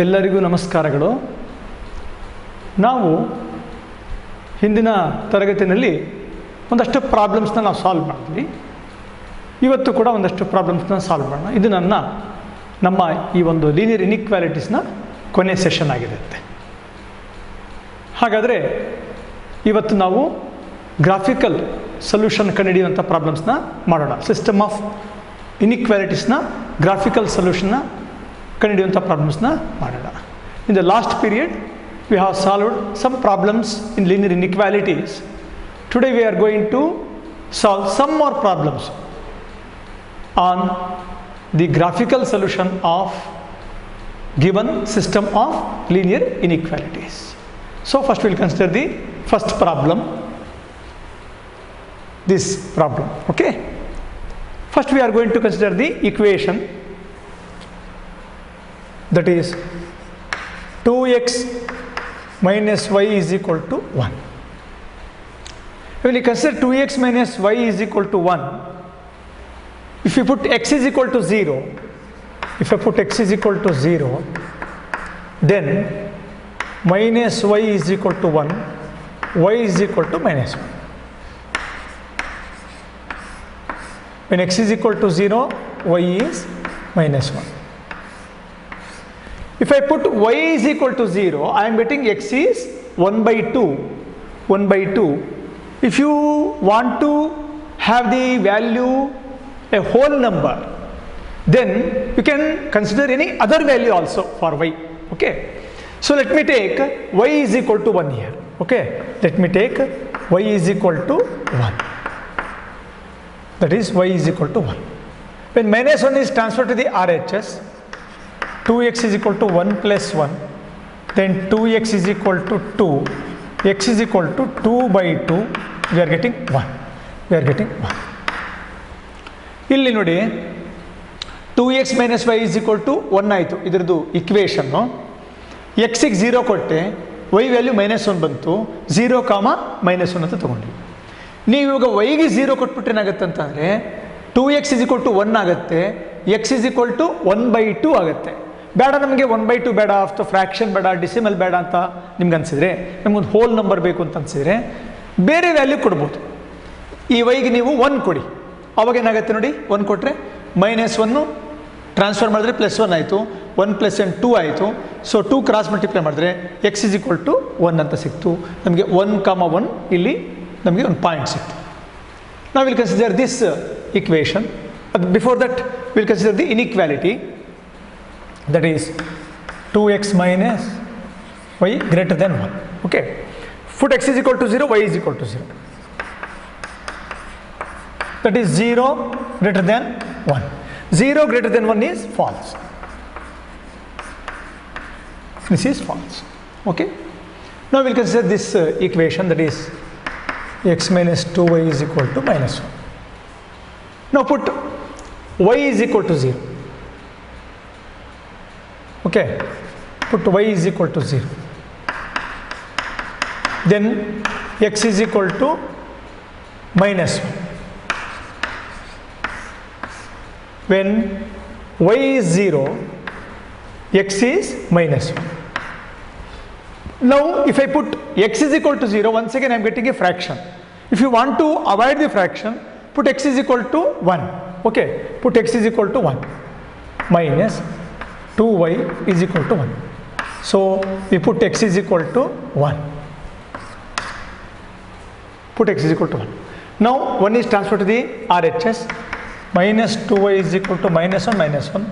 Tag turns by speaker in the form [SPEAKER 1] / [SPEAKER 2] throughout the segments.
[SPEAKER 1] ಎಲ್ಲರಿಗೂ ನಮಸ್ಕಾರಗಳು. ನಾವು ಹಿಂದಿನ ತರಗತಿಯಲ್ಲಿ ಒಂದಷ್ಟು ಪ್ರಾಬ್ಲಮ್ಸ್ನ ನಾವು ಸಾಲ್ವ್ ಮಾಡಿದ್ವಿ. ಇವತ್ತು ಕೂಡ ಒಂದಷ್ಟು ಪ್ರಾಬ್ಲಮ್ಸ್ನ ಸಾಲ್ವ್ ಮಾಡೋಣ. ಇದು ನಮ್ಮ ಈ ಒಂದು ಲೀನಿಯರ್ ಇನ್ಇಕ್ವಾಲಿಟೀಸ್ನ ಕೊನೆ ಸೆಷನ್ ಆಗಿರುತ್ತೆ. ಹಾಗಾದರೆ ಇವತ್ತು ನಾವು ಗ್ರಾಫಿಕಲ್ ಸೊಲ್ಯೂಷನ್ ಕಂಡುಹಿಡಿಯುವಂಥ ಪ್ರಾಬ್ಲಮ್ಸ್ನ ಮಾಡೋಣ. ಸಿಸ್ಟಮ್ ಆಫ್ ಇನ್ಇಕ್ವಾಲಿಟೀಸ್ನ ಗ್ರಾಫಿಕಲ್ ಸೊಲ್ಯೂಷನ್ನ ಕಂಡುಹಿಡಿಯುವಂಥ ಪ್ರಾಬ್ಲಮ್ಸ್ನ ಮಾಡೋಣ. In the last period we have solved some problems in linear inequalities. Today we are going to solve some more problems on the graphical solution of given system of linear inequalities. So first we will consider the first problem, this problem. Okay, first we are going to consider the equation, that is 2x minus y is equal to 1. When you consider 2x minus y is equal to 1, if you put x is equal to 0, if I put x is equal to 0, then minus y is equal to 1, y is equal to minus 1. When x is equal to 0, y is minus 1. If I put y is equal to 0, I am getting x is 1 by 2. 1 by 2. If you want to have the value a whole number, then you can consider any other value also for y. Okay. So let me take y is equal to 1 here. Okay. Let me take y is equal to 1. That is y is equal to 1. When minus 1 is transferred to the RHS, 2x is equal to 1 plus 1, then 2x is equal to 2, x is equal to 2 by 2, we are getting 1. We are getting 1. ಇಲ್ಲಿ ನೋಡಿ 2x minus y is equal to 1 ಆಯಿತು ಇದರದ್ದು ಇಕ್ವೇಷನ್ನು. ಎಕ್ಸಿಗೆ 0 ಕೊಟ್ಟೆ, y value -1 ಬಂತು, 0, -1 ಅಂತ ತೊಗೊಂಡ್ವಿ. ನೀವು ಇವಾಗ ವೈಗೆ 0 ಕೊಟ್ಬಿಟ್ರೆ ಏನಾಗುತ್ತೆ ಅಂತಂದರೆ 2x is equal to 1 ಆಗುತ್ತೆ, x is equal to 1 by 2 ಆಗುತ್ತೆ. ಬೇಡ ನಮಗೆ 1 by 2 ಬೇಡ, ಅಷ್ಟು ಫ್ರ್ಯಾಕ್ಷನ್ ಬೇಡ, ಡಿಸಿಮಲ್ ಬೇಡ ಅಂತ ನಿಮ್ಗೆ ಅನಿಸಿದ್ರೆ, ನಮಗೊಂದು ಹೋಲ್ ನಂಬರ್ ಬೇಕು ಅಂತ ಅನಿಸಿದ್ರೆ ಬೇರೆ ವ್ಯಾಲ್ಯೂ ಕೊಡ್ಬೋದು. ಈ ವೈಗೆ ನೀವು 1 ಕೊಡಿ, ಅವಾಗ ಏನಾಗುತ್ತೆ ನೋಡಿ, 1 ಕೊಟ್ಟರೆ -1 ಟ್ರಾನ್ಸ್ಫರ್ ಮಾಡಿದ್ರೆ +1 ಆಯಿತು, 1 + n 2 ಆಯಿತು. ಸೊ 2 ಕ್ರಾಸ್ ಮಲ್ಟಿಪ್ಲೈ ಮಾಡಿದ್ರೆ x is equal to 1 ಅಂತ ಸಿಕ್ತು. ನಮಗೆ 1, 1 ಇಲ್ಲಿ ನಮಗೆ ಒಂದು ಪಾಯಿಂಟ್ ಸಿಕ್ತು. ನಾವು will consider this equation. Before that will consider the inequality, that is 2x minus y greater than 1. Okay, put x is equal to 0, y is equal to 0, that is 0 greater than 1. 0 greater than 1 is false. This is false. Okay, now we will consider this equation, that is x minus 2y is equal to -1. Now put y is equal to 0. Okay, put y is equal to 0, then x is equal to -1. When y is 0, x is -1. Now if I put x is equal to 0, once again I am getting a fraction. If you want to avoid the fraction, put x is equal to 1. Okay, put x is equal to 1 minus 2y is equal to 1. So we put x is equal to 1. Put x is equal to 1. Now 1 is transferred to the RHS. Minus 2y is equal to -1,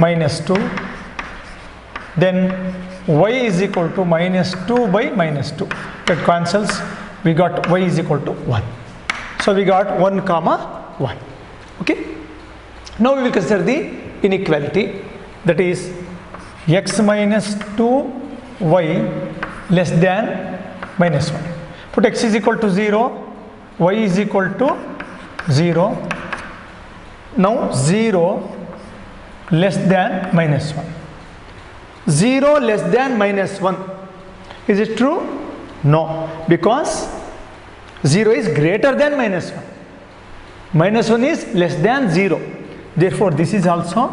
[SPEAKER 1] -2. Then y is equal to -2 by -2. That cancels. We got y is equal to 1. So we got 1, 1. Okay. Now we will consider the inequality, that is x minus 2y less than -1. Put x is equal to 0, y is equal to 0. Now 0 less than -1. 0 less than -1. Is it true? No, because 0 is greater than -1. -1 is less than 0. Therefore this is also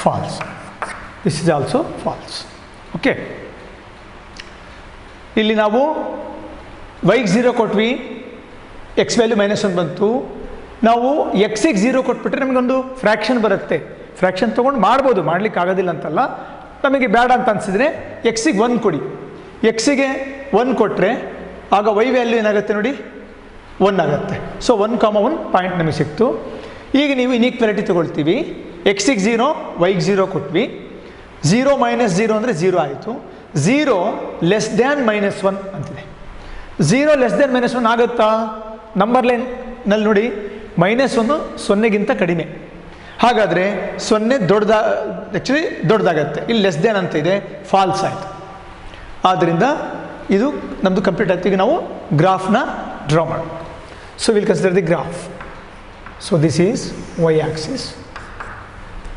[SPEAKER 1] false. This is also falls. Okay, ಇಲ್ಲಿ ನಾವು ವೈಗೆ 0 ಕೊಟ್ವಿ, X value -1 ಬಂತು. ನಾವು ಎಕ್ಸಿಗೆ 0 ಕೊಟ್ಬಿಟ್ರೆ ನಮಗೊಂದು fraction ಬರುತ್ತೆ. Fraction ತೊಗೊಂಡು ಮಾಡ್ಬೋದು, ಮಾಡ್ಲಿಕ್ಕೆ ಆಗೋದಿಲ್ಲ ಅಂತಲ್ಲ. ನಮಗೆ ಬೇಡ ಅಂತ ಅನಿಸಿದ್ರೆ ಎಕ್ಸಿಗೆ 1 ಕೊಡಿ. ಎಕ್ಸಿಗೆ 1 ಕೊಟ್ಟರೆ ಆಗ ವೈ ವ್ಯಾಲ್ಯೂ ಏನಾಗುತ್ತೆ ನೋಡಿ, 1 ಆಗುತ್ತೆ. ಸೊ 1,1 ಪಾಯಿಂಟ್ ನಮಗೆ ಸಿಕ್ತು. ಈಗ ನೀವು ಇನ್ಇಕ್ವಾಲಿಟಿ ತೊಗೊಳ್ತೀವಿ. ಎಕ್ಸಿಗೆ 0, ವೈಗೆ 0 ಕೊಟ್ವಿ. 0 - 0 ಅಂದರೆ 0 ಆಯಿತು. 0 ಲೆಸ್ ದ್ಯಾನ್ -1 ಅಂತಿದೆ. 0 ಲೆಸ್ ದ್ಯಾನ್ -1 ಆಗುತ್ತಾ? ನಂಬರ್ ಲೈನ್ನಲ್ಲಿ ನೋಡಿ, -1 0ಗಿಂತ ಕಡಿಮೆ. ಹಾಗಾದರೆ 0 ಆ್ಯಕ್ಚುಲಿ ದೊಡ್ಡದಾಗತ್ತೆ. ಇಲ್ಲಿ ಲೆಸ್ ದ್ಯಾನ್ ಅಂತ ಇದೆ, ಫಾಲ್ಸ್ ಆಯಿತು. ಆದ್ದರಿಂದ ಇದು ನಮ್ಮದು ಕಂಪ್ಲೀಟ್ ಆಯ್ತು. ಈಗ ನಾವು ಗ್ರಾಫ್ನ ಡ್ರಾ ಮಾಡೋಣ. So will consider the graph. So this is y axis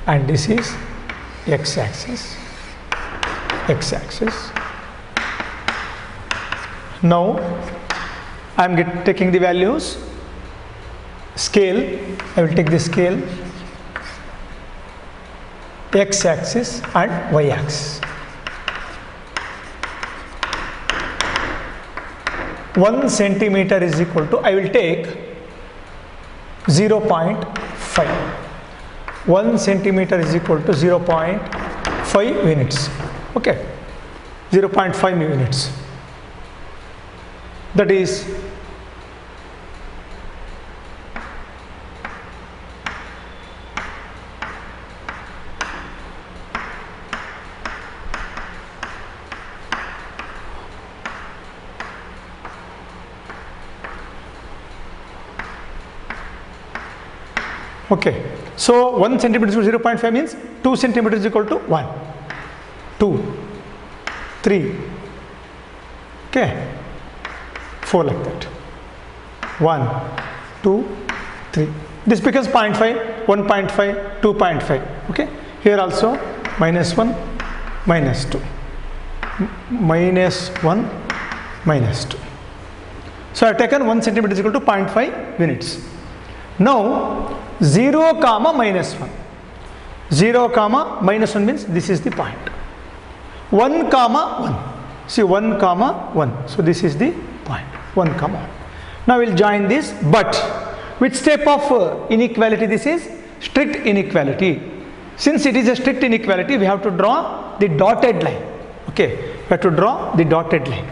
[SPEAKER 1] and this is x axis. Now I am taking the values. Scale, I will take the scale, x axis and y axis. 1 centimeter is equal to, I will take 0.5. 1 centimeter is equal to 0.5 units. Okay, 0.5 units. That is okay. So 1 centimeter is equal to 0.5 means 2 centimeters is equal to 1, 2, 3, okay, 4 like that. 1, 2, 3. This becomes 0.5, 1.5, 2.5. Okay. Here also -1, -2, -1, -2. So I have taken 1 centimeter is equal to 0.5 units. Now 0, -1. 0, -1 means this is the point. 1, 1. See 1, 1. So this is the point. 1, 1. Now we'll join this. But which type of inequality this is? Strict inequality. Since it is a strict inequality, we have to draw the dotted line. Okay, we have to draw the dotted line.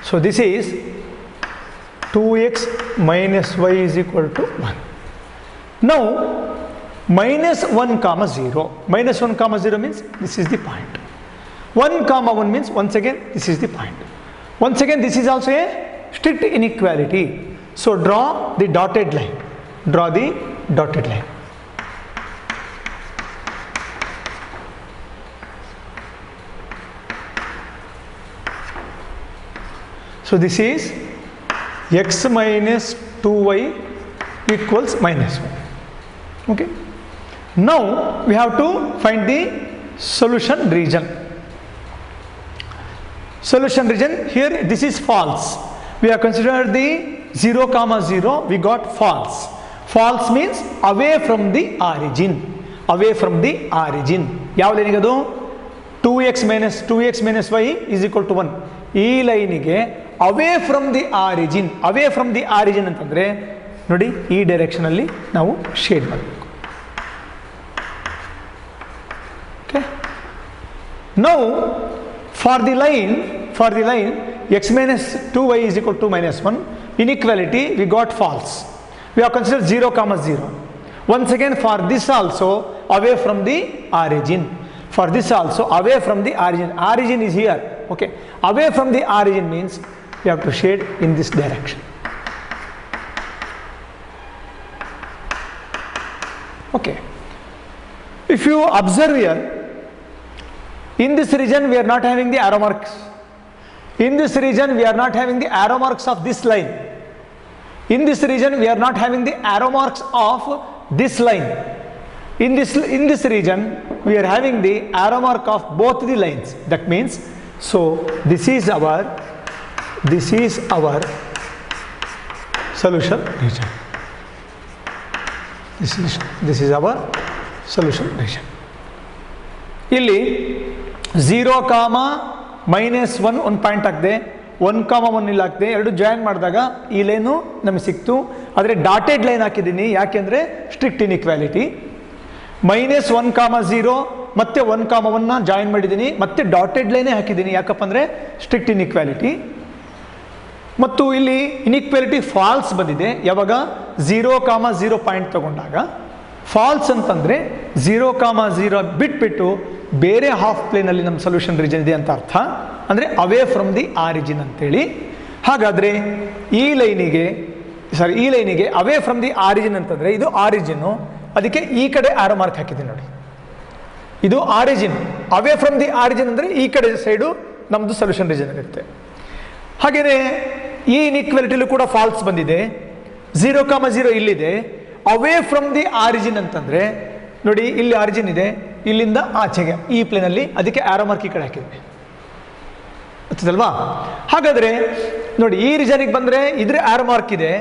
[SPEAKER 1] So this is 2x minus y is equal to 1. Now -1, 0. -1, 0 means this is the point. 1, 1 means once again this is the point. Once again this is also a strict inequality. So draw the dotted line. Draw the dotted line. So this is x minus 2y equals -1. Okay. Now we have to find the solution region. Solution region, here this is false. We have considered the 0, 0, we got false. False means away from the origin. Away from the origin. ಯಾವ ಲೈನಿಗೆ ಅದು? 2x minus y is equal to 1. ಈ ಲೈನಿಗೆ away from the origin. Away from the origin ಅಂತಂದರೆ ನೋಡಿ, ಈ ಡೈರೆಕ್ಷನಲ್ಲಿ ನಾವು shade ಮಾಡಬೇಕು. Okay. Now for the line x minus 2y is equal to -1, inequality we got false. We have considered 0, 0. Once again for this also away from the origin. For this also away from the origin. Origin is here. Okay. Away from the origin means we have to shade in this direction. Okay. If you observe here, in this region we are not having the arrow marks. In this region we are not having the arrow marks of this line. In this region we are not having the arrow marks of this line. In this region we are having the arrow mark of both the lines. That means, so this is our This is our solution region. This is our solution region. ಇಲ್ಲಿ 0, -1 ಒಂದು point ಹಾಕಿದೆ, 1, 1 ಇಲ್ಲಿ ಹಾಕಿದೆ, ಎರಡು join ಮಾಡಿದಾಗ ಈ line ನಮಗೆ ಸಿಕ್ತು. ಆದರೆ ಡಾಟೆಡ್ ಲೈನ್ ಹಾಕಿದ್ದೀನಿ, ಯಾಕೆಂದರೆ ಸ್ಟ್ರಿಕ್ಟ್ ಇನ್ಇಕ್ವಾಲಿಟಿ. -1, 0 ಮತ್ತೆ 1, 1ನ ಜಾಯಿನ್ ಮಾಡಿದ್ದೀನಿ, ಮತ್ತೆ ಡಾಟೆಡ್ ಲೈನೇ ಹಾಕಿದ್ದೀನಿ, ಯಾಕಪ್ಪ ಅಂದರೆ ಸ್ಟ್ರಿಕ್ಟ್ ಇನ್ಇಕ್ವಾಲಿಟಿ. ಮತ್ತು ಇಲ್ಲಿ ಇನ್ಇಕ್ವಾಲಿಟಿ ಫಾಲ್ಸ್ ಬಂದಿದೆ. ಯಾವಾಗ 0, 0 ಪಾಯಿಂಟ್ ತಗೊಂಡಾಗ ಫಾಲ್ಸ್ ಅಂತಂದರೆ 0, 0 ಬಿಟ್ಬಿಟ್ಟು ಬೇರೆ ಹಾಫ್ ಪ್ಲೇನಲ್ಲಿ ನಮ್ಮ ಸೊಲ್ಯೂಷನ್ ರೀಜನ್ ಇದೆ ಅಂತ ಅರ್ಥ. ಅಂದರೆ ಅವೇ ಫ್ರಮ್ ದಿ ಆರಿಜಿನ್ ಅಂತೇಳಿ. ಹಾಗಾದರೆ ಈ ಲೈನಿಗೆ ಅವೇ ಫ್ರಮ್ ದಿ ಆರಿಜಿನ್ ಅಂತಂದರೆ ಇದು ಆರಿಜಿನ್ನು, ಅದಕ್ಕೆ ಈ ಕಡೆ ಆರೋ ಮಾರ್ಕ್ ಹಾಕಿದ್ದೀನಿ ನೋಡಿ. ಇದು origin, away from the origin ಅಂದರೆ ಈ ಕಡೆ ಸೈಡು ನಮ್ಮದು ಸೊಲ್ಯೂಷನ್ ರೀಜನ್ ಇರುತ್ತೆ. ಹಾಗೆಯೇ ಈ ಇನ್ಇಕ್ವಾಲಿಟಿಲೂ ಕೂಡ ಫಾಲ್ಸ್ ಬಂದಿದೆ. 0, 0 ಇಲ್ಲಿದೆ. ಅವೇ ಫ್ರಮ್ ದಿ ಆರಿಜಿನ್ ಅಂತಂದರೆ ನೋಡಿ, ಇಲ್ಲಿ ಆರಿಜಿನ್ ಇದೆ, ಇಲ್ಲಿಂದ ಆಚೆಗೆ ಈ ಪ್ಲೇನಲ್ಲಿ, ಅದಕ್ಕೆ ಆರೋ ಮಾರ್ಕ್ ಈ ಕಡೆ ಹಾಕಿದೆ, ಗೊತ್ತಲ್ವಾ? ಹಾಗಾದರೆ ನೋಡಿ, ಈ ರೀಜನಿಗೆ ಬಂದರೆ ಇದ್ರ ಆರೋ ಮಾರ್ಕ್ ಇದೆ,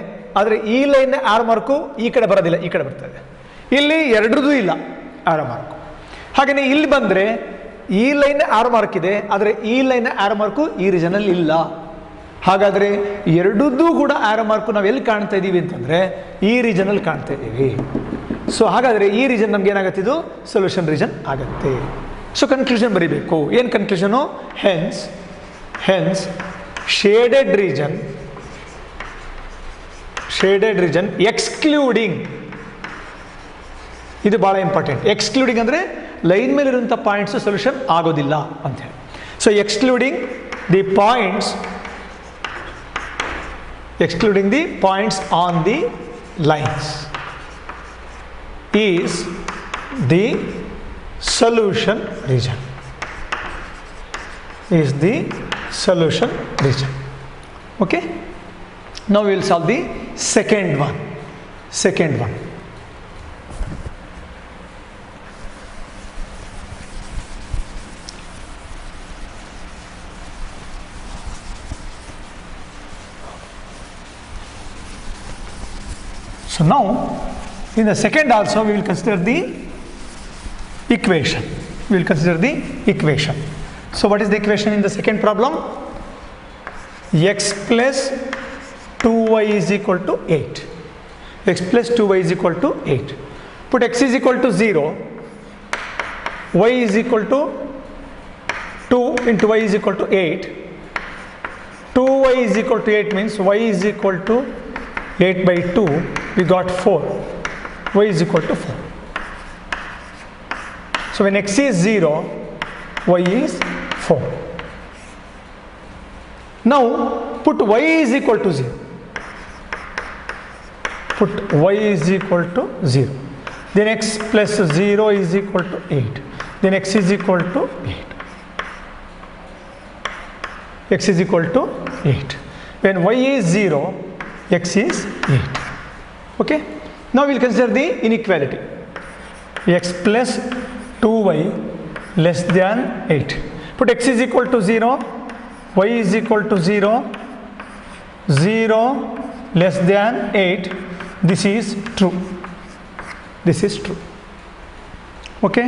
[SPEAKER 1] ಆದರೆ ಈ ಲೈನ್ ಆರೋ ಮಾರ್ಕು ಈ ಕಡೆ ಬರೋದಿಲ್ಲ, ಈ ಕಡೆ ಬರ್ತದೆ. ಇಲ್ಲಿ ಎರಡರದ್ದು ಇಲ್ಲ ಆರೋ ಮಾರ್ಕು. ಹಾಗೆಯೇ ಇಲ್ಲಿ ಬಂದರೆ ಈ ಲೈನ್ ಆರೋ ಮಾರ್ಕ್ ಇದೆ, ಆದರೆ ಈ ಲೈನ್ ಆರೋ ಮಾರ್ಕು ಈ ರೀಜನಲ್ಲಿ ಇಲ್ಲ. ಹಾಗಾದರೆ ಎರಡದ್ದೂ ಕೂಡ ಆರೋ ಮಾರ್ಕು ನಾವು ಎಲ್ಲಿ ಕಾಣ್ತಾ ಇದ್ದೀವಿ ಅಂತಂದರೆ ಈ ರೀಜನಲ್ಲಿ ಕಾಣ್ತಾ ಇದ್ದೀವಿ. ಸೊ ಹಾಗಾದರೆ ಈ ರೀಜನ್ ನಮ್ಗೆ ಏನಾಗುತ್ತೆ, ಇದು ಸೊಲ್ಯೂಷನ್ ರೀಜನ್ ಆಗುತ್ತೆ. ಸೊ ಕನ್ಕ್ಲೂಷನ್ ಬರೀಬೇಕು. ಏನು conclusion? Hence shaded region excluding, ಇದು ಭಾಳ ಇಂಪಾರ್ಟೆಂಟ್. ಎಕ್ಸ್ಕ್ಲೂಡಿಂಗ್ ಅಂದರೆ ಲೈನ್ ಮೇಲಿರುವಂಥ ಪಾಯಿಂಟ್ಸು ಸೊಲ್ಯೂಷನ್ ಆಗೋದಿಲ್ಲ ಅಂತೇಳಿ. So excluding the points on the lines is the solution region. Okay, now we will solve the second one. So now in the second also we will consider the equation. So what is the equation in the second problem? X plus 2y is equal to 8. Put x is equal to 0, y is equal to 2 into y is equal to 8. 2y is equal to 8 means y is equal to 8 by 2, we got 4, y is equal to 4. So when x is 0, y is 4. Now put y is equal to 0. Then x plus 0 is equal to 8. Then x is equal to 8. When y is 0, x is 8. Okay, now we will consider the inequality. X plus 2y less than 8. Put x is equal to 0, y is equal to 0, 0 less than 8. This is true. Okay,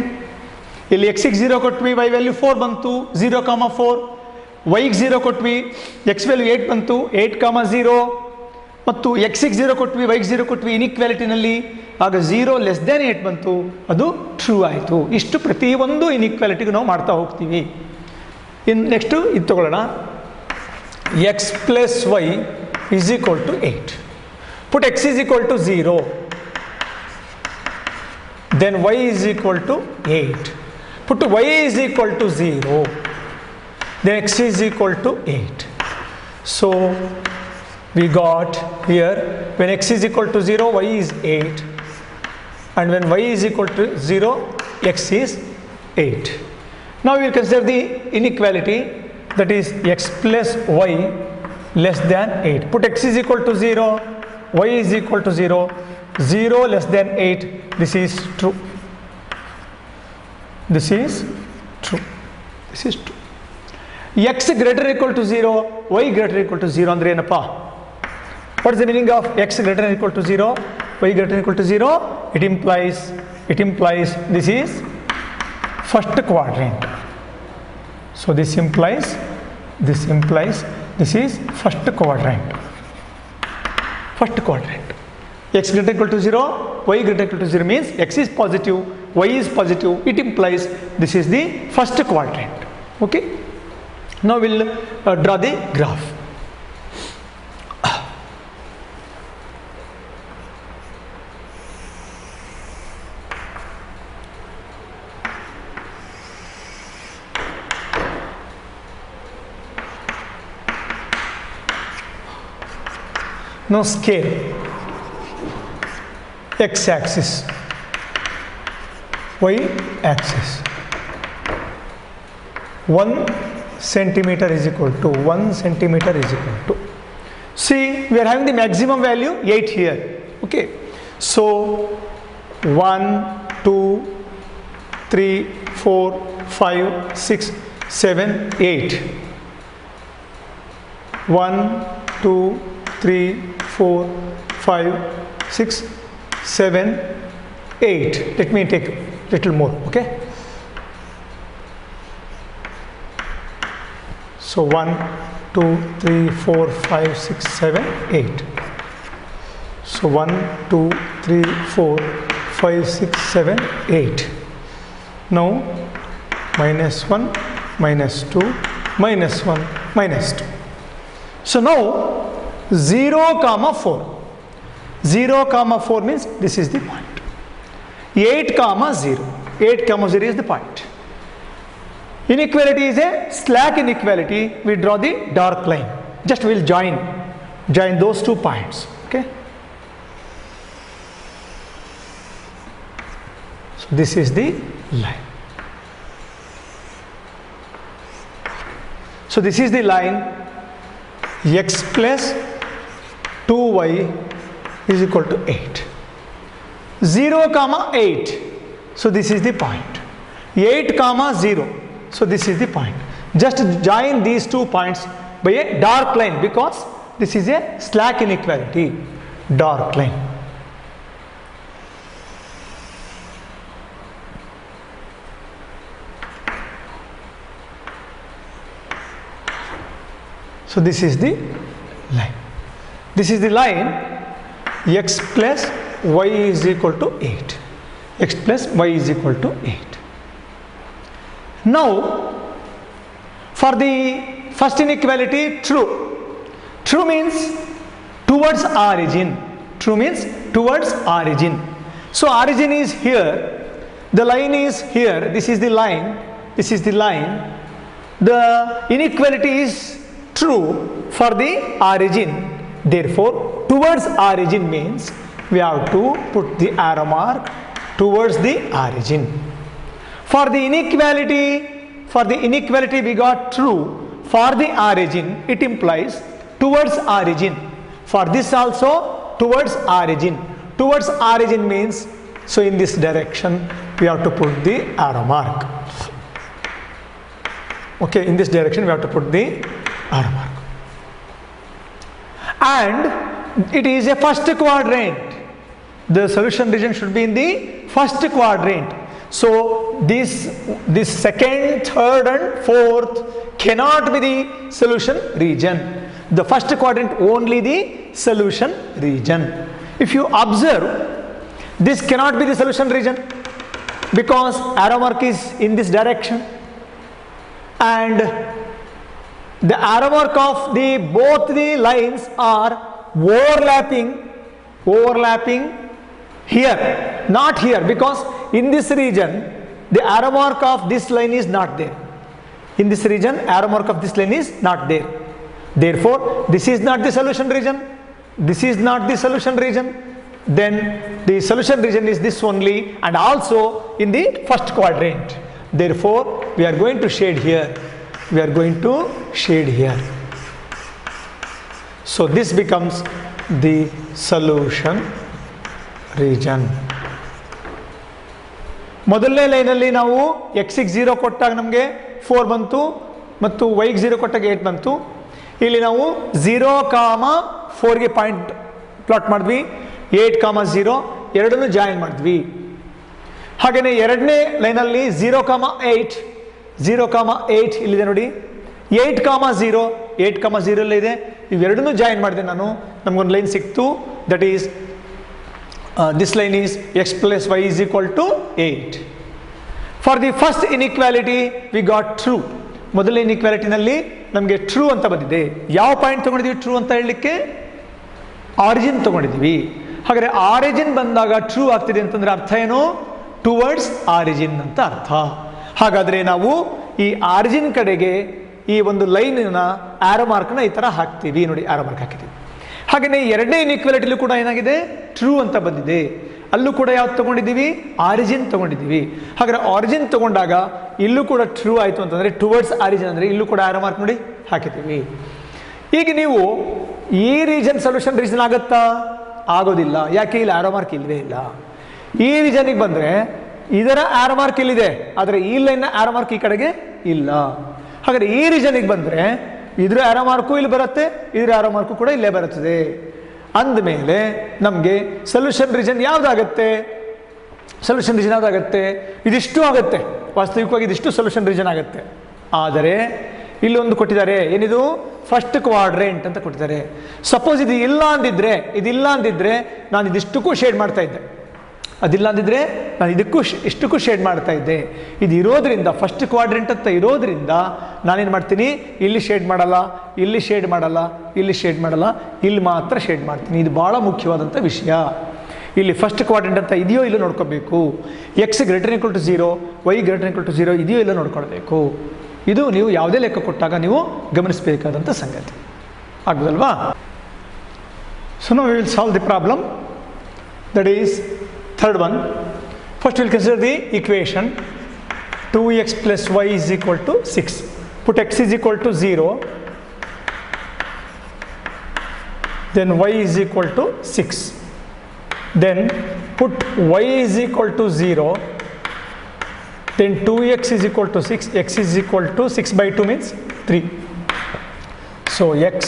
[SPEAKER 1] ಇಲ್ಲಿ x ಗೆ 0 ಕೊಟ್ವಿ, y value 4 ಬಂತು, 0, 4. y ಗೆ 0 ಕೊಟ್ವಿ, x value 8 ಬಂತು, 8, 0. ಮತ್ತು x ಗೆ 0 ಕೊಟ್ವಿ, y ಗೆ 0 ಕೊಟ್ವಿ ಇನ್ಇಕ್ವಾಲಿಟಿನಲ್ಲಿ, ಆಗ 0 ಲೆಸ್ ದ್ಯಾನ್ 8 ಬಂತು, ಅದು ಟ್ರೂ ಆಯಿತು. ಇಷ್ಟು ಪ್ರತಿಯೊಂದು ಇನ್ಇಕ್ವಾಲಿಟಿಗೂ ನಾವು ಮಾಡ್ತಾ ಹೋಗ್ತೀವಿ. ನೆಕ್ಸ್ಟು ಇದು ತಗೊಳ್ಳೋಣ. x plus y is equal to 8. Put x is equal to 0, then y is equal to 8. Put y is equal to 0, then x is equal to 8. So we got here, when x is equal to 0, y is 8, and when y is equal to 0, x is 8. Now we will consider the inequality, that is x plus y less than 8. Put x is equal to 0, y is equal to 0, 0 less than 8. This is true. x greater or equal to 0, y greater or equal to 0 ಅಂದ್ರೆ ಏನಪ್ಪ? What is the meaning of x greater or equal to 0, y greater or equal to 0? It implies this is first quadrant. So this implies this is first quadrant. X greater or equal to 0, y greater or equal to 0 means x is positive, y is positive. It implies this is the first quadrant. Okay. Now we'll draw the graph. Now scale x-axis, y-axis. 1 centimeter is equal to 1 centimeter is equal to. See, we are having the maximum value 8 here. Okay. So 1, 2, 3, 4, 5, 6, 7, 8. 1, 2, 3, 4, 5, 6, 7, 8. Let me take little more. Okay. So 1, 2, 3, 4, 5, 6, 7, 8. So 1, 2, 3, 4, 5, 6, 7, 8. Now minus 1, minus 2, minus 1, minus 2. So now 0, 4. 0, 4 means this is the point. 8, 0. 8, 0 is the point. Inequality is a slack inequality. We draw the dark line. Just we'll join those 2 points. Okay. So this is the line. So this is the line. X plus 2y is equal to 8. 0, 8. So this is the point. 8, 0. So this is the point. Just join these 2 points by a dark line because this is a slack inequality. Dark line. So this is the line. This is the line. X plus y is equal to 8. X plus y is equal to 8. Now, for the first inequality, true. True means towards origin. True means towards origin. So origin is here. The line is here. This is the line. This is the line. The inequality is true for the origin. Therefore, towards origin means we have to put the arrow mark towards the origin. For the inequality we got true for the origin, it implies towards origin. For this also towards origin. Towards origin means, so in this direction we have to put the arrow mark. Okay, in this direction we have to put the arrow mark. And it is a first quadrant. The solution region should be in the first quadrant. So this second, third and fourth cannot be the solution region. The first quadrant only the solution region. If you observe, this cannot be the solution region because arrow mark is in this direction and the arrow mark of both the lines are overlapping here, not here, because in this region the arrow mark of this line is not there. In this region arrow mark of this line is not there. Therefore this is not the solution region. This is not the solution region. Then the solution region is this only and also in the first quadrant. Therefore we are going to shade here. We are going to shade here. So this becomes the solution region. ಮೊದಲನೇ ಲೈನಲ್ಲಿ ನಾವು x ಗೆ 0 ಕೊಟ್ಟಾಗ ನಮಗೆ 4 ಬಂತು, ಮತ್ತು ವೈಗೆ 0 ಕೊಟ್ಟಾಗ 8 ಬಂತು. ಇಲ್ಲಿ ನಾವು 0,4ಗೆ ಪಾಯಿಂಟ್ ಪ್ಲಾಟ್ ಮಾಡಿದ್ವಿ, 8,0 ಎರಡನ್ನೂ ಜಾಯಿನ್ ಮಾಡಿದ್ವಿ. ಹಾಗೆಯೇ ಎರಡನೇ ಲೈನಲ್ಲಿ 0,8 ಇಲ್ಲಿದೆ ನೋಡಿ, 8,0 8,0 ಇದೆ. ಇವೆರಡನ್ನೂ ಜಾಯಿನ್ ಮಾಡಿದೆ ನಾನು, ನಮಗೊಂದು ಲೈನ್ ಸಿಕ್ತು. That is this line is x plus y is equal to 8. For the first inequality we got true. ಮೊದಲ ಇನ್ಇಕ್ವಾಲಿಟಿನಲ್ಲಿ ನಮಗೆ ಟ್ರೂ ಅಂತ ಬಂದಿದೆ. ಯಾವ ಪಾಯಿಂಟ್ ತೊಗೊಂಡಿದ್ದೀವಿ ಟ್ರೂ ಅಂತ ಹೇಳಲಿಕ್ಕೆ? ಆರಿಜಿನ್ ತೊಗೊಂಡಿದ್ದೀವಿ. ಹಾಗಾದರೆ ಆರಿಜಿನ್ ಬಂದಾಗ ಟ್ರೂ ಆಗ್ತಿದೆ ಅಂತಂದರೆ ಅರ್ಥ ಏನು? ಟುವರ್ಡ್ಸ್ ಆರಿಜಿನ್ ಅಂತ ಅರ್ಥ. ಹಾಗಾದರೆ ನಾವು ಈ ಆರಿಜಿನ್ ಕಡೆಗೆ ಈ ಒಂದು ಲೈನಿನ ಆರೋ ಮಾರ್ಕ್ನ ಈ ಥರ ಹಾಕ್ತೀವಿ ನೋಡಿ, ಆರೋ ಮಾರ್ಕ್ ಹಾಕಿದ್ದೀವಿ. ಹಾಗೆಯೇ ಎರಡನೇ ಇನ್ಇಕ್ವಾಲಿಟಿಲೂ ಕೂಡ ಏನಾಗಿದೆ? ಟ್ರೂ ಅಂತ ಬಂದಿದೆ. ಅಲ್ಲೂ ಕೂಡ ಯಾವ್ದು ತೊಗೊಂಡಿದ್ದೀವಿ? ಆರಿಜಿನ್ ತೊಗೊಂಡಿದ್ದೀವಿ. ಹಾಗಾದರೆ ಆರಿಜಿನ್ ತೊಗೊಂಡಾಗ ಇಲ್ಲೂ ಕೂಡ ಟ್ರೂ ಆಯಿತು ಅಂತಂದರೆ ಟುವರ್ಡ್ಸ್ ಆರಿಜಿನ್ ಅಂದರೆ ಇಲ್ಲೂ ಕೂಡ ಆರೋ ಮಾರ್ಕ್ ನೋಡಿ ಹಾಕಿದ್ದೀವಿ. ಈಗ ನೀವು ಈ ರೀಜನ್ ಸೊಲ್ಯೂಷನ್ ರೀಜನ್ ಆಗುತ್ತಾ? ಆಗೋದಿಲ್ಲ. ಯಾಕೆ? ಇಲ್ಲಿ ಆರೋ ಮಾರ್ಕ್ ಇಲ್ಲವೇ ಇಲ್ಲ. ಈ ರೀಜನಿಗೆ ಬಂದರೆ ಇದರ ಆರೋ ಮಾರ್ಕ್ ಇಲ್ಲಿದೆ, ಆದರೆ ಈ ಲೈನ್ನ ಆರೋ ಮಾರ್ಕ್ ಈ ಕಡೆಗೆ ಇಲ್ಲ. ಹಾಗಾದರೆ ಈ ರೀಜನಿಗೆ ಬಂದರೆ ಇದ್ರ ಆರೋ ಮಾರ್ಕು ಇಲ್ಲಿ ಬರುತ್ತೆ, ಇದ್ರ ಆರೋ ಮಾರ್ಕು ಕೂಡ ಇಲ್ಲೇ ಬರುತ್ತದೆ. ಅಂದಮೇಲೆ ನಮಗೆ ಸೊಲ್ಯೂಷನ್ ರೀಜನ್ ಯಾವುದಾಗತ್ತೆ? ಸೊಲ್ಯೂಷನ್ ರೀಜನ್ ಯಾವುದಾಗತ್ತೆ? ಇದಿಷ್ಟು ಆಗುತ್ತೆ. ವಾಸ್ತವಿಕವಾಗಿ ಇದಿಷ್ಟು ಸೊಲ್ಯೂಷನ್ ರೀಜನ್ ಆಗುತ್ತೆ. ಆದರೆ ಇಲ್ಲೊಂದು ಕೊಟ್ಟಿದ್ದಾರೆ, ಏನಿದು? ಫಸ್ಟ್ ಕ್ವಾಡ್ರೆಂಟ್ ಅಂತ ಕೊಟ್ಟಿದ್ದಾರೆ. ಸಪೋಸ್ ಇದು ಇಲ್ಲ ಅಂದಿದ್ರೆ ನಾನು ಇದಿಷ್ಟಕ್ಕೂ ಶೇಡ್ ಮಾಡ್ತಾ ಇದ್ದೆ, ಅದಿಲ್ಲ ಅಂದಿದ್ರೆ ನಾನು ಇಷ್ಟಕ್ಕೂ ಶೇಡ್ ಮಾಡ್ತಾ ಇದ್ದೆ. ಇದು ಇರೋದ್ರಿಂದ ಫಸ್ಟ್ ಕ್ವಾಡ್ರೆಂಟ್ ಅಂತ ಇರೋದ್ರಿಂದ ನಾನೇನು ಮಾಡ್ತೀನಿ? ಇಲ್ಲಿ ಶೇಡ್ ಮಾಡಲ್ಲ, ಇಲ್ಲಿ ಶೇಡ್ ಮಾಡಲ್ಲ, ಇಲ್ಲಿ ಶೇಡ್ ಮಾಡಲ್ಲ, ಇಲ್ಲಿ ಮಾತ್ರ ಶೇಡ್ ಮಾಡ್ತೀನಿ. ಇದು ಭಾಳ ಮುಖ್ಯವಾದಂಥ ವಿಷಯ. ಇಲ್ಲಿ ಫಸ್ಟ್ ಕ್ವಾಡ್ರೆಂಟ್ ಅಂತ ಇದೆಯೋ ಇಲ್ಲೋ ನೋಡ್ಕೋಬೇಕು. x > 0, y > 0 ಇದೆಯೋ ಇಲ್ಲೋ ನೋಡ್ಕೊಳ್ಬೇಕು. ಇದು ನೀವು ಯಾವುದೇ ಲೆಕ್ಕ ಕೊಟ್ಟಾಗ ನೀವು ಗಮನಿಸಬೇಕಾದಂಥ ಸಂಗತಿ ಆಗುದಲ್ವಾ? ಸೊ ನಾವು will solve the problem. That is third one. First we will consider the equation 2x plus y is equal to 6. Put x is equal to 0, then y is equal to 6. Then put y is equal to 0, then 2x is equal to 6, x is equal to 6 by 2 means 3. So x,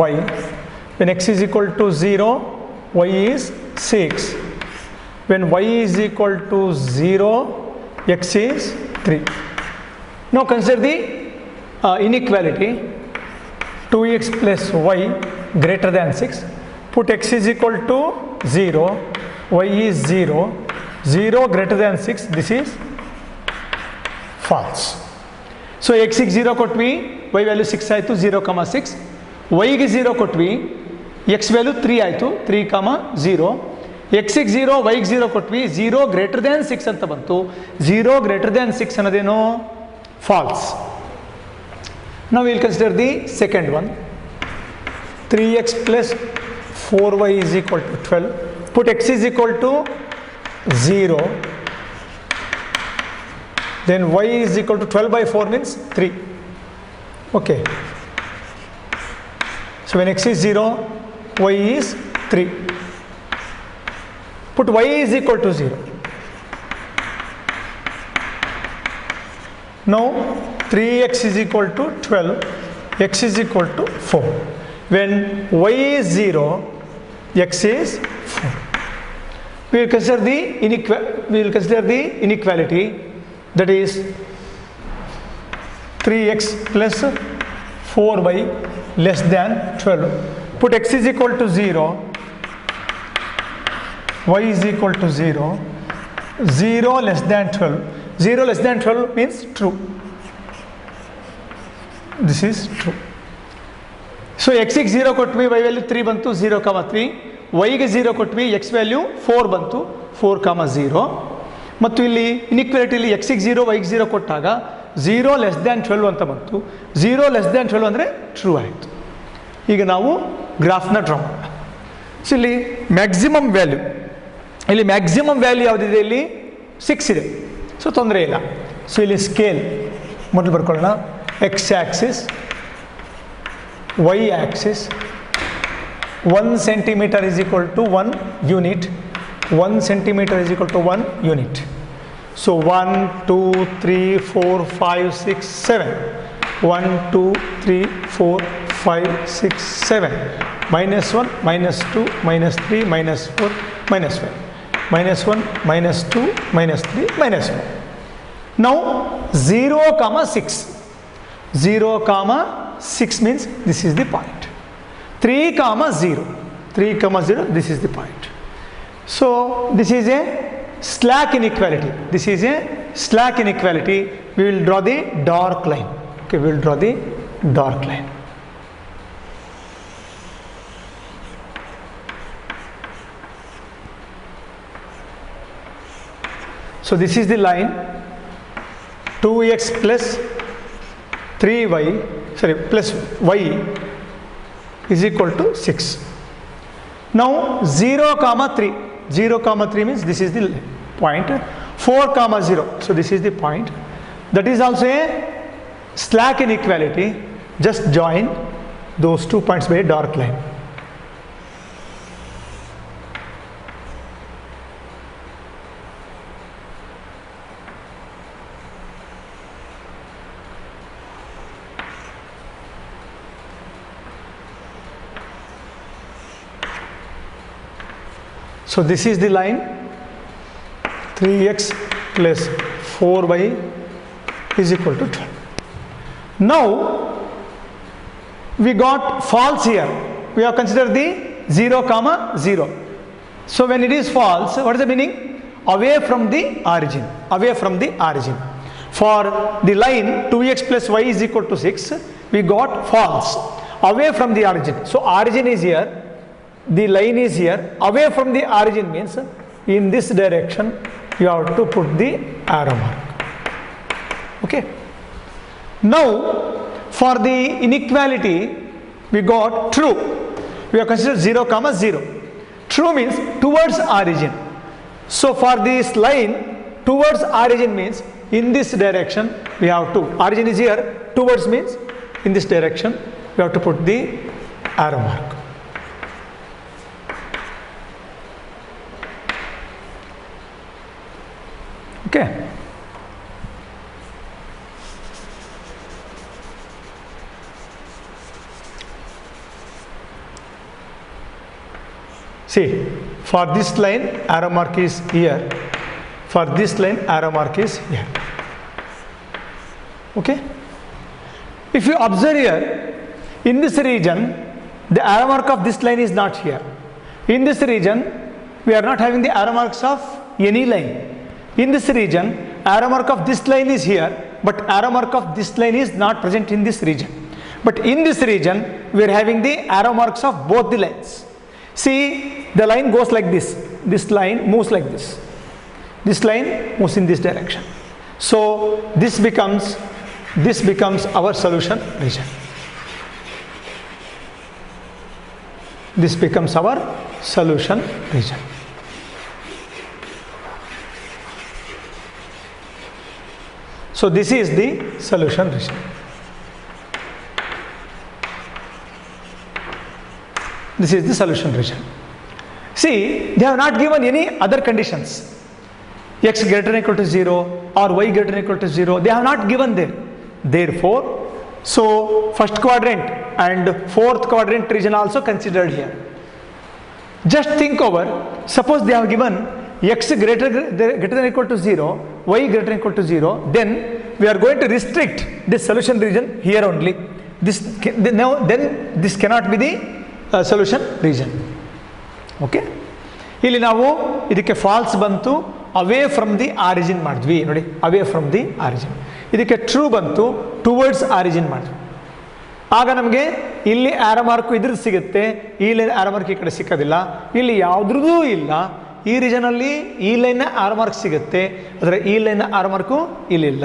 [SPEAKER 1] y, when x is equal to 0, y is 6. When y is equal to 0, x is 3. Now consider the inequality 2x plus y greater than 6. Put x is equal to 0, y is 0, 0 greater than 6, this is false. So x ಗೆ 0 ಕೊಟ್ವಿ, y value 6 ಆಯಿತು, 0,6. y ಗೆ 0 ಕೊಟ್ವಿ, x value 3 ಆಯಿತು, 3,0. x ಗೆ 0, y ಗೆ 0 ಕೊಟ್ವಿ, 0 greater than 6 ಅಂತ ಬಂತು. 0 ಗ್ರೇಟರ್ ದ್ಯಾನ್ 6 ಅನ್ನೋದೇನು? ಫಾಲ್ಸ್. ನಾವು will consider the second one. 3x plus 4y is equal to 12. Put x is equal to 0, then y is equal to 12 by 4 means 3. Okay. So when x is 0, y is 3. Put y is equal to 0. Now 3x is equal to 12, x is equal to 4. When y is 0, x is 4. We will consider the inequality, that is 3x plus 4y less than 12. Put x is equal to 0, y is equal to 0, 0 less than 12. 0 less than 12 means true. This is true. So x ಗೆ 0 ಕೊಟ್ವಿ, y value 3 ಬಂತು, 0,3. y ಗೆ 0 ಕೊಟ್ವಿ, x value 4 ಬಂತು, 4,0. ಮತ್ತು ಇಲ್ಲಿ ಇನ್ಇಕ್ವಾಲಿಟಿಲಿ x ಗೆ 0, y ಗೆ 0 ಕೊಟ್ಟಾಗ 0 ಲೆಸ್ ದ್ಯಾನ್ 12 ಅಂತ ಬಂತು. 0 ಲೆಸ್ ದ್ಯಾನ್ 12 ಅಂದರೆ ಟ್ರೂ ಆಯಿತು. ಈಗ ನಾವು ಗ್ರಾಫ್ನ ಡ್ರಾ ಮಾಡೋಣ. ಸೊ ಇಲ್ಲಿ ಮ್ಯಾಕ್ಸಿಮಮ್ ವ್ಯಾಲ್ಯೂ ಯಾವುದಿದೆ? ಇಲ್ಲಿ 6 ಇದೆ. ಸೊ ತೊಂದರೆ ಇಲ್ಲ. ಸೊ ಇಲ್ಲಿ ಸ್ಕೇಲ್ ಮೊದಲು ಬರ್ಕೊಳ್ಳೋಣ. x Axis, y Axis, 1 centimeter is equal to 1 unit. 1 centimeter is equal to 1 unit. So 1, 2, 3, 4, 5, 6, 7. 1 2 3 4 5 6 7 minus 1 minus 2 minus 3 minus 4 minus 5 minus 1 minus 2 minus 3 minus 1. Now 0 comma 6, 0 comma 6 means this is the point. 3 comma 0, 3 comma 0, this is the point. So this is a slack inequality. This is a slack inequality. We will draw the dark line. Okay, we will draw the dark line. So this is the line 2x plus 3y, sorry, plus y is equal to 6. Now 0 comma 3, 0 comma 3 means this is the point, 4 comma 0, so this is the point. That is also a slack inequality. Just join those 2 points by a dark line. So this is the line 3x plus 4y is equal to 12. Now we got false here. We have considered the 0 comma 0. So when it is false, what is the meaning? Away from the origin. Away from the origin. For the line 2x plus y is equal to 6, we got false. Away from the origin. So origin is here. The line is here. Away from the origin means in this direction you have to put the arrow mark. Okay. Now for the inequality we got true. We have considered 0 comma 0. True means towards origin. So for this line towards origin means in this direction we have to. Origin is here. Towards means in this direction we have to put the arrow mark. Okay. See, for this line arrow mark is here. For this line arrow mark is here. Okay. If you observe here, in this region the arrow mark of this line is not here. In this region we are not having the arrow marks of any line. In this region arrow mark of this line is here, but arrow mark of this line is not present in this region. But in this region we are having the arrow marks of both the lines. See, the line goes like this. This line moves like this. This line moves in this direction. So this becomes our solution region. This becomes our solution region. So this is the solution region. This is the solution region. See, they have not given any other conditions. X greater than or equal to 0 or y greater than or equal to 0. They have not given there. Therefore, so first quadrant and fourth quadrant region also considered here. Just think over. Suppose they have given x greater than or equal to 0, y greater than or equal to 0, then we are going to restrict this solution region here only. Then this cannot be the solution region. Okay. ಇಲ್ಲಿ ನಾವು ಇದಕ್ಕೆ falls ಬಂತು, ಅವೇ from the origin ಮಾಡಿದ್ವಿ ನೋಡಿ, ಅವೇ from the origin. ಇದಕ್ಕೆ true ಬಂತು, towards origin ಮಾಡಿದ್ವಿ. ಆಗ ನಮಗೆ ಇಲ್ಲಿ ಆರೋ ಮಾರ್ಕು ಇದ್ರದ್ದು ಸಿಗುತ್ತೆ, ಇಲ್ಲಿ ಆರೋ ಮಾರ್ಕ್ ಈ ಕಡೆ ಸಿಕ್ಕೋದಿಲ್ಲ, ಇಲ್ಲಿ ಯಾವುದ್ರದ್ದೂ ಇಲ್ಲ. ಈ ರೀಜನಲ್ಲಿ ಈ ಲೈನ್ನ ಆರೋ ಮಾರ್ಕ್ ಸಿಗುತ್ತೆ, ಆದರೆ ಈ ಲೈನ್ನ ಆರೋ ಮಾರ್ಕು ಇಲ್ಲಿಲ್ಲ.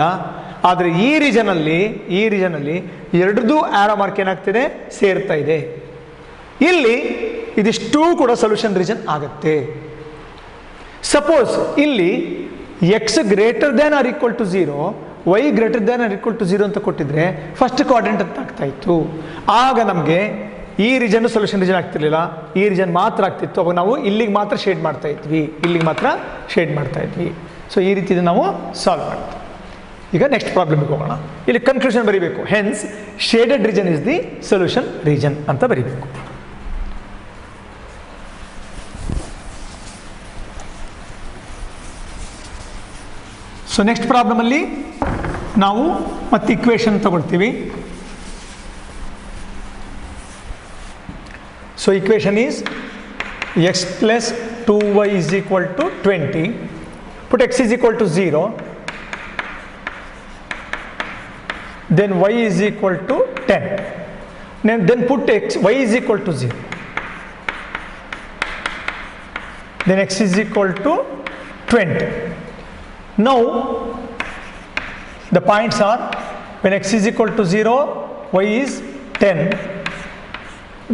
[SPEAKER 1] ಆದರೆ ಈ ರೀಜನಲ್ಲಿ ಎರಡರದ್ದು ಆರೋ ಮಾರ್ಕ್ ಏನಾಗ್ತಿದೆ, ಸೇರ್ತಾ ಇದೆ. ಇಲ್ಲಿ ಇದಿಷ್ಟು ಕೂಡ ಸೊಲ್ಯೂಷನ್ ರೀಜನ್ ಆಗುತ್ತೆ. ಸಪೋಸ್ ಇಲ್ಲಿ x greater than or equal to 0, y greater than or equal to 0 ಅಂತ ಕೊಟ್ಟಿದ್ರೆ ಫಸ್ಟ್ ಕ್ವಾಡ್ರೆಂಟ್ ಅಂತ ಆಗ್ತಾ ಇತ್ತು. ಆಗ ನಮಗೆ ಈ ರೀಜನ್ ಸೊಲ್ಯೂಷನ್ ರೀಜನ್ ಆಗ್ತಿರ್ಲಿಲ್ಲ, ಈ ರೀಜನ್ ಮಾತ್ರ ಆಗ್ತಿತ್ತು. ಅವಾಗ ನಾವು ಇಲ್ಲಿಗೆ ಮಾತ್ರ ಶೇಡ್ ಮಾಡ್ತಾ ಇದ್ವಿ, ಇಲ್ಲಿಗೆ ಮಾತ್ರ ಶೇಡ್ ಮಾಡ್ತಾ ಇದ್ವಿ. ಸೊ ಈ ರೀತಿ ನಾವು ಸಾಲ್ವ್ ಮಾಡ್ತೀವಿ. ಈಗ ನೆಕ್ಸ್ಟ್ ಪ್ರಾಬ್ಲಮ್ಗೆ ಹೋಗೋಣ. ಇಲ್ಲಿ ಕನ್ಕ್ಲೂಷನ್ ಬರೀಬೇಕು. Hence shaded region is the solution region ಅಂತ ಬರೀಬೇಕು. ಸೊ ನೆಕ್ಸ್ಟ್ ಪ್ರಾಬ್ಲಮಲ್ಲಿ ನಾವು ಮತ್ತೆ ಇಕ್ವೇಷನ್ ತಗೊಳ್ತೀವಿ. So equation is x plus 2y is equal to 20. Put x is equal to 0. Then y is equal to 10. Then put y is equal to 0. Then x is equal to 20. Now the points are, when x is equal to 0, y is 10.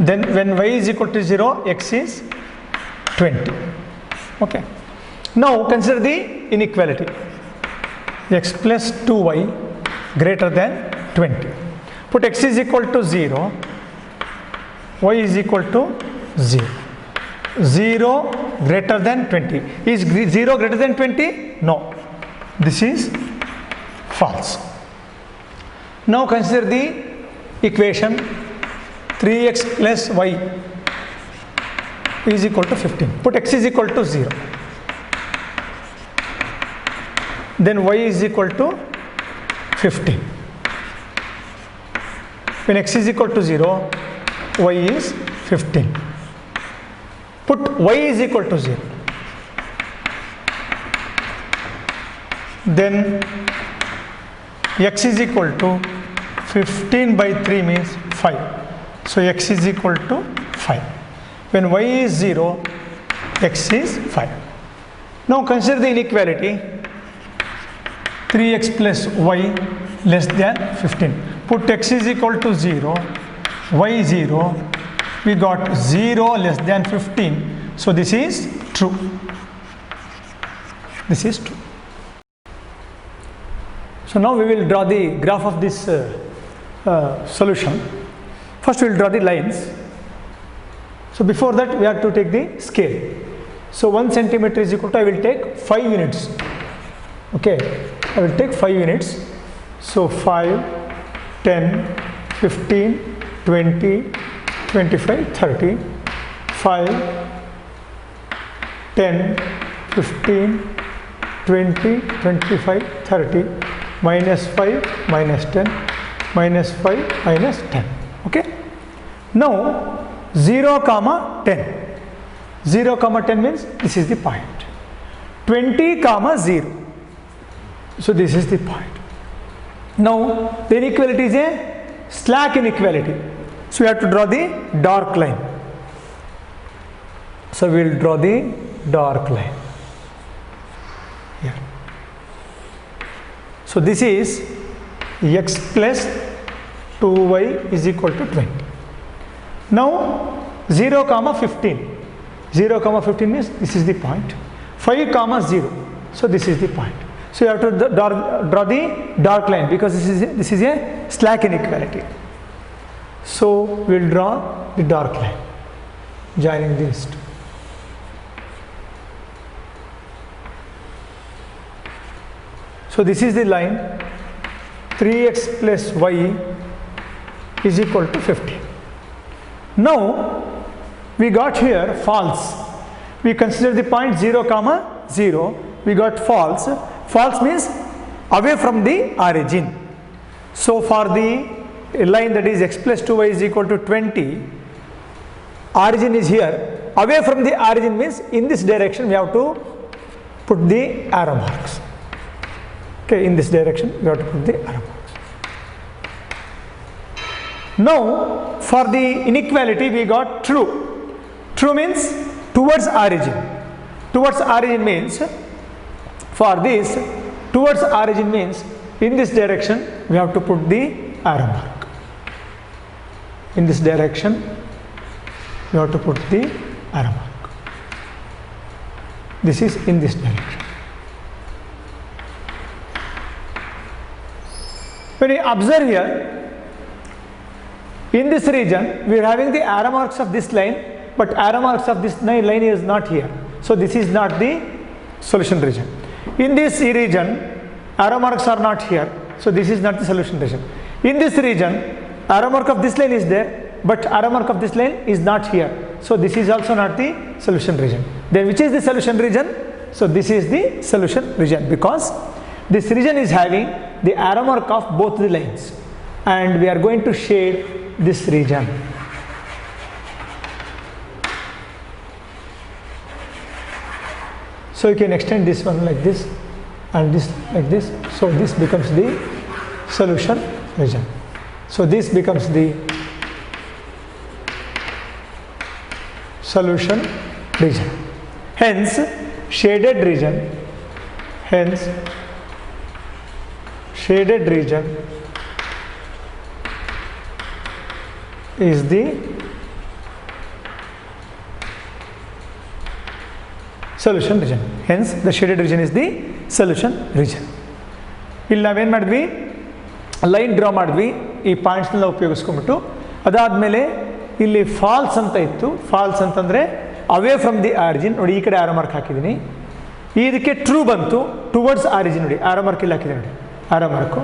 [SPEAKER 1] Then when y is equal to 0, x is 20. Okay. Now consider the inequality. X plus 2y greater than 20. Put x is equal to 0, y is equal to 0. 0 greater than 20. Is 0 greater than 20? No. This is false. Now consider the equation 3x plus y is equal to 15. Put x is equal to 0. Then y is equal to 15. When x is equal to 0, y is 15. Put y is equal to 0. Then x is equal to 15 by 3 means 5. So x is equal to 5. When y is 0, x is 5. Now consider the inequality. 3x plus y less than 15. Put x is equal to 0, y 0. We got 0 less than 15. So this is true. This is true. So now we will draw the graph of this solution. First we will draw the lines. So before that we have to take the scale. So 1 centimeter is equal to, I will take 5 units. Okay, I will take 5 units. So 5, 10, 15, 20, 25, 30. 5, 10, 15, 20, 25, 30. Minus 5, minus 10, minus 5, minus 10. Okay. Now 0 comma 10. 0 comma 10 means this is the point. 20 comma 0. So this is the point. Now the inequality is a slack inequality. So we have to draw the dark line. So we will draw the dark line here. So this is x plus 2y is equal to 20. Now 0 comma 15. 0 comma 15 means this is the point. 5 comma 0. So this is the point. So you have to draw the dark line because this is a slack inequality. So we will draw the dark line joining these two. So this is the line 3x plus y is equal to 15. Now we got here false. We consider the point 0 comma 0. We got false. False means away from the origin. So for the line that is x plus 2y is equal to 20, origin is here. Away from the origin means in this direction we have to put the arrow marks. Okay, in this direction we have to put the arrow marks. Now for the inequality we got true. True means towards origin. Towards origin means, for this towards origin means in this direction we have to put the arrow mark. In this direction we have to put the arrow mark. This is in this direction. When you observe here, in this region we are having the arrow marks of this line, but arrow marks of this line is not here. So this is not the solution region. In this region arrow marks are not here, so this is not the solution region. In this region, arrow mark of this line is there, but arrow mark of this line is not here, so this is also not the solution region. Then which is the solution region? So this is the solution region, because this region is having the arrow mark of both the lines, and we are going to shade this region. So you can extend this one like this and this like this. So this becomes the solution region. So this becomes the solution region. Hence shaded region, hence shaded region is the solution region. Hence the shaded region is the solution region. ಇಲ್ಲಿ ನಾವೇನು ಮಾಡಿದ್ವಿ, line draw ಮಾಡಿದ್ವಿ ಈ ಪಾಯಿಂಟ್ಸ್ನೆಲ್ಲ ಉಪಯೋಗಿಸ್ಕೊಂಡ್ಬಿಟ್ಟು. ಅದಾದಮೇಲೆ ಇಲ್ಲಿ falls ಅಂತ ಇತ್ತು. Falls ಅಂತಂದರೆ ಅವೇ ಫ್ರಮ್ ದಿ ಆರಿಜಿನ್. ನೋಡಿ ಈ ಕಡೆ ಆರೋ ಮಾರ್ಕ್ ಹಾಕಿದ್ದೀನಿ, ಇದಕ್ಕೆ ಟ್ರೂ ಬಂತು, ಟುವರ್ಡ್ಸ್ ಆರಿಜಿನ್. ನೋಡಿ ಆರೋ ಮಾರ್ಕ್ ಇಲ್ಲಿ ಹಾಕಿದೆ, ನೋಡಿ ಆರೋ ಮಾರ್ಕು.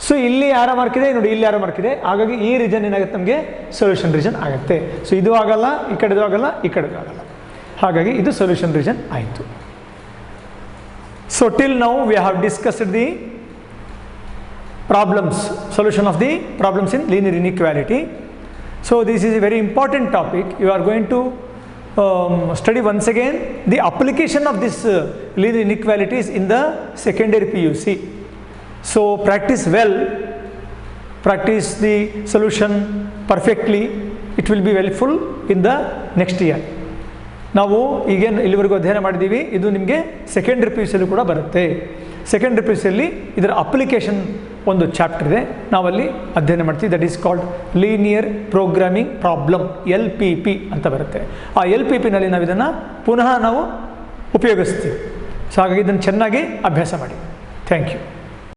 [SPEAKER 1] ಸೊ ಇಲ್ಲಿ ಆರೋ ಮಾರ್ಕ್ ಇದೆ, ನೋಡಿ ಇಲ್ಲಿ ಆರೋ ಮಾರ್ಕ್ ಇದೆ. ಹಾಗಾಗಿ ಈ ರೀಜನ್ ಏನಾಗುತ್ತೆ, ನಮಗೆ ಸೊಲ್ಯೂಷನ್ ರೀಜನ್ ಆಗುತ್ತೆ. ಸೊ ಇದು ಆಗಲ್ಲ, ಈ ಕಡೆದು ಆಗಲ್ಲ, ಈ ಕಡೆದು ಆಗಲ್ಲ. ಹಾಗಾಗಿ ಇದು ಸೊಲ್ಯೂಷನ್ ರೀಜನ್ ಆಯಿತು. So till now we have discussed the problems, solution of the problems in linear inequality. So this is a very important topic. You are going to study once again the application of this linear inequalities in the secondary PUC. So practice well, practice the solution perfectly. It will be helpful in the next year. ನಾವು ಈಗೇನು ಇಲ್ಲಿವರೆಗೂ ಅಧ್ಯಯನ ಮಾಡಿದ್ದೀವಿ, ಇದು ನಿಮಗೆ secondary P U ಸಿಯಲ್ಲೂ ಕೂಡ ಬರುತ್ತೆ. Secondary P U ಸಿಯಲ್ಲಿ ಇದರ ಅಪ್ಲಿಕೇಶನ್ ಒಂದು ಚಾಪ್ಟರ್ ಇದೆ, ನಾವಲ್ಲಿ ಅಧ್ಯಯನ ಮಾಡ್ತೀವಿ. That is called linear programming problem, LPP ಅಂತ ಬರುತ್ತೆ. ಆ LPPನಲ್ಲಿ ನಾವು ಇದನ್ನು ಪುನಃ ನಾವು ಉಪಯೋಗಿಸ್ತೀವಿ. ಸೊ ಹಾಗಾಗಿ ಇದನ್ನು ಚೆನ್ನಾಗಿ ಅಭ್ಯಾಸ ಮಾಡಿ. Thank you.